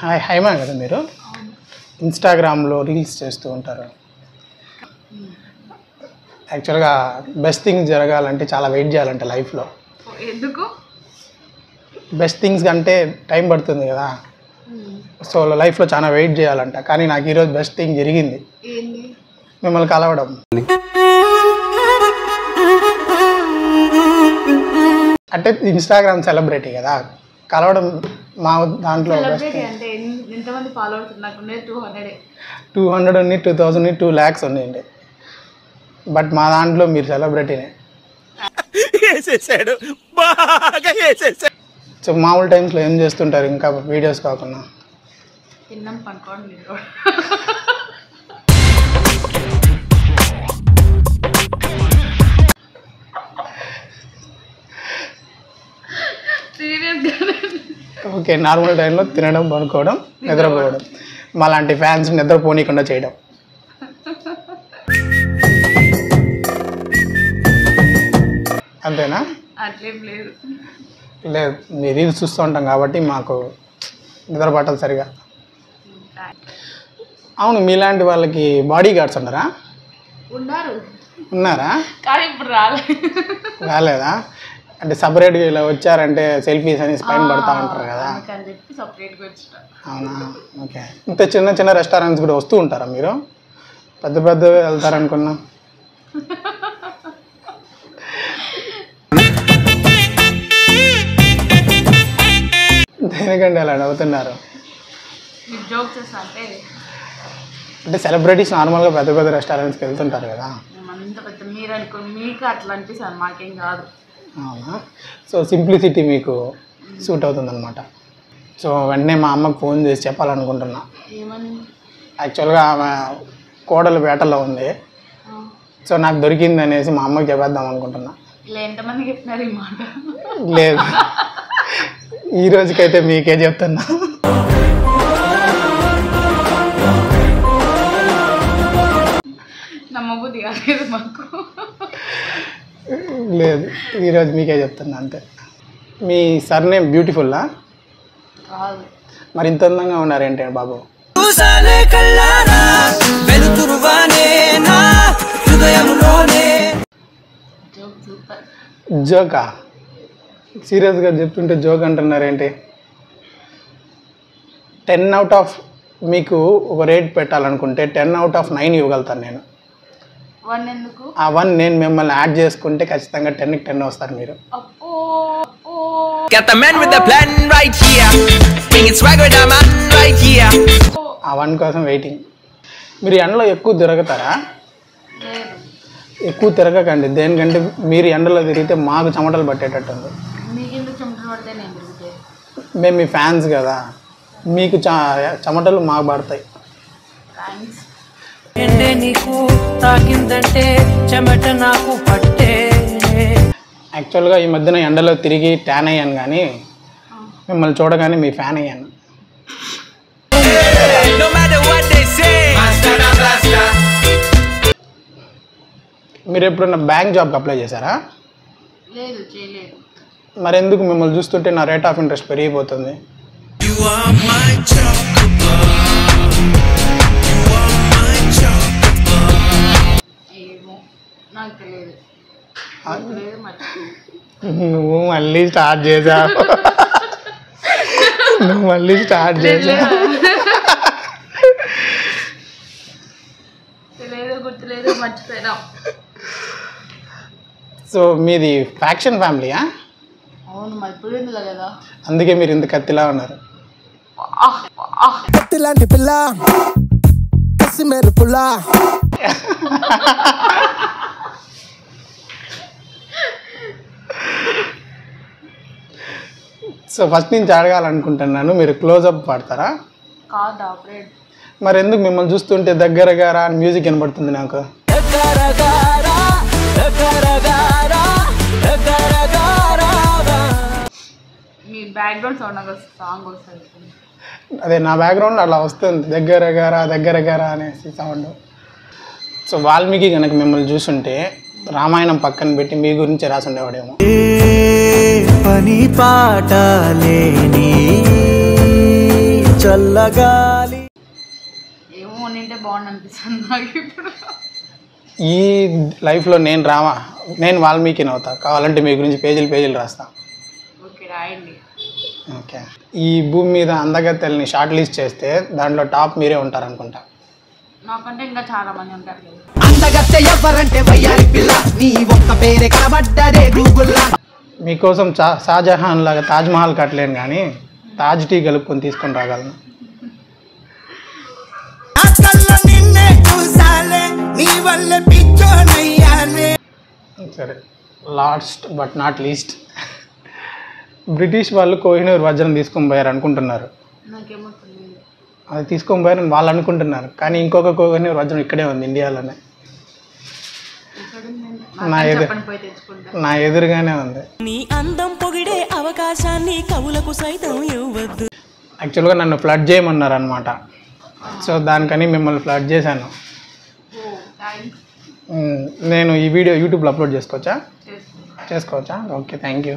Hi Haima కదా మీరు ఇన్స్టాగ్రామ్లో రీల్స్ చేస్తూ ఉంటారు. యాక్చువల్గా బెస్ట్ థింగ్స్ జరగాలంటే చాలా వెయిట్ చేయాలంట లైఫ్లో. ఎందుకు? బెస్ట్ థింగ్స్ కంటే టైం పడుతుంది కదా, సో లైఫ్లో చాలా వెయిట్ చేయాలంట. కానీ నాకు ఈరోజు బెస్ట్ థింగ్ జరిగింది, మిమ్మల్ని కలవడం. అంటే ఇన్స్టాగ్రామ్ సెలబ్రిటీ కదా, కలవడం మా దాంట్లో 200 ఉన్నాయి, 2000 ఉన్నాయి, 2 lakhs ఉన్నాయండి. బట్ మా దాంట్లో మీరు సెలబ్రిటీనే. సో మామూలు టైమ్స్లో ఏం చేస్తుంటారు ఇంకా వీడియోస్ కాకుండా? ఓకే, నార్మల్ టైంలో తినడం, పనుకోవడం, నిద్రపోవడం, మాలాంటి ఫ్యాన్స్ నిద్రపోనీయకుండా చేయడం. అంతేనా? లేదు, మీ రీల్స్ చూస్తూ ఉంటాం కాబట్టి మాకు నిద్ర పట్టదు సరిగా. అవును, మీలాంటి వాళ్ళకి బాడీ గార్డ్స్ ఉన్నారా? ఉన్నారా? రాలేదా? అంటే సపరేట్గా ఇలా వచ్చారంటే సెల్ఫీస్ అని స్పైన్ పడతా ఉంటారు కదా. అవునా? ఓకే. ఇంత చిన్న చిన్న రెస్టారెంట్స్ కూడా వస్తూ ఉంటారా మీరు? పెద్ద పెద్ద వెళ్తారనుకున్నా. దేనికండి అలా నవ్వుతున్నారు? అంటే సెలబ్రిటీస్ నార్మల్గా పెద్ద పెద్ద రెస్టారెంట్స్కి వెళ్తుంటారు కదా. అవునా? సో సింప్లిసిటీ మీకు సూట్ అవుతుందన్నమాట. సో వెంటనే మా అమ్మకు ఫోన్ చేసి చెప్పాలనుకుంటున్నా. యాక్చువల్గా ఆమె కోడలు వేటలో ఉంది, సో నాకు దొరికింది అనేసి మా అమ్మకి చెప్పేద్దాం అనుకుంటున్నా. లేదు, ఈ రోజుకైతే మీకే చెప్తున్నా. లేదు, ఈరోజు మీకే చెప్తున్నా అంతే. మీ సర్నేమ్ బ్యూటిఫుల్లా? మరి ఇంత అందంగా ఉన్నారేంటి బాబు? జోకా? సీరియస్గా చెప్తుంటే జోక్ అంటున్నారేంటి? 10 out of మీకు ఒక రేట్ పెట్టాలనుకుంటే 10 out of 9 ఇవ్వగలుగుతాను నేను. ఆ 1 నేను మిమ్మల్ని యాడ్ చేసుకుంటే ఖచ్చితంగా 10కి 10 వస్తారు మీరు. ఆ 1 కోసం వెయిటింగ్. మీరు ఎండలో ఎక్కువ తిరగతారా? ఎక్కువ తిరగకండి. దేనికంటే మీరు ఎండలో తిరిగితే మాకు చెమటలు పట్టేటట్టుంది. మేము మీ ఫ్యాన్స్ కదా, మీకు చెమటలు మాకు పడతాయి. యాక్చువల్గా ఈ మధ్యన ఎండలో తిరిగి ట్యాన్ అయ్యాను, కానీ మిమ్మల్ని చూడగానే మీ ఫ్యాన్ అయ్యాను. మీరు ఎప్పుడన్నా బ్యాంక్ జాబ్కి అప్లై చేశారా? మరి ఎందుకు మిమ్మల్ని చూస్తుంటే నా రేట్ ఆఫ్ ఇంట్రెస్ట్ పెరిగిపోతుంది? నువ్వు మళ్ళీ స్టార్ట్ చేసావు. సో మీది ఫ్యాక్షన్ ఫ్యామిలీయా? అందుకే మీరు ఇంత కత్తిలా ఉన్నారు. సో ఫస్ట్ నుంచి అడగాలనుకుంటున్నాను, మీరు క్లోజప్ పాడతారా? మరి ఎందుకు మిమ్మల్ని చూస్తుంటే దగ్గరగా రా అని మ్యూజిక్ వినబడుతుంది నాకు. అదే నా బ్యాక్గ్రౌండ్లో అలా వస్తుంది, దగ్గరగా రా అనేసి సౌండ్. సో వాల్మీకి కనుక మిమ్మల్ని చూస్తుంటే రామాయణం పక్కన పెట్టి మీ గురించి రాసి ఉండేవాడేమో. పని పాట లేని చల్లగాలి ఏమో నింటే బాగుండు అనిపిస్తుంది నాకు ఇప్పుడు. ఈ లైఫ్లో నేను వాల్మీకిని అవుతా, కావాలంటే మీ గురించి పేజీలు రాస్తా. ఓకే రాయండి. ఓకే, ఈ భూమి మీద అందగత్తెల్ని షార్ట్ లిస్ట్ చేస్తే దాంట్లో టాప్ మీరే ఉంటారనుకుంటా. నాకంటే ఇంకా చాలా మంది ఉంటారు. అందగత్తె ఎవరంటే వయ్యారి పిల్ల నీ ఒక్క పేరే కనబడ్డదే గూగుల్లా. మీకోసం షాజహాన్ లాగా తాజ్మహల్ కట్టలేను కానీ తాజ్ టీ కలుపుకొని తీసుకొని రాగలను. సరే, last but not least, British వాళ్ళు కోహినూర్ వజ్రం తీసుకొని పోయారు అనుకుంటున్నారు. నాకేమో తెలియదు. అది తీసుకొని పోయారని వాళ్ళు అనుకుంటున్నారు, కానీ ఇంకొక కోహినూర్ వజ్రం ఇక్కడే ఉంది, ఇండియాలోనే. నా ఎదురుగానే ఉంది. నీ అందం పొగిడే అవకాశాన్ని కవులకు సైతం ఇవ్వద్దు. యాక్చువల్గా నన్ను ఫ్లడ్ చేయమన్నారు అనమాట. సో దానికని మిమ్మల్ని ఫ్లడ్ చేశాను. నేను ఈ వీడియో యూట్యూబ్లో అప్లోడ్ చేసుకోవచ్చా? Okay, thank you.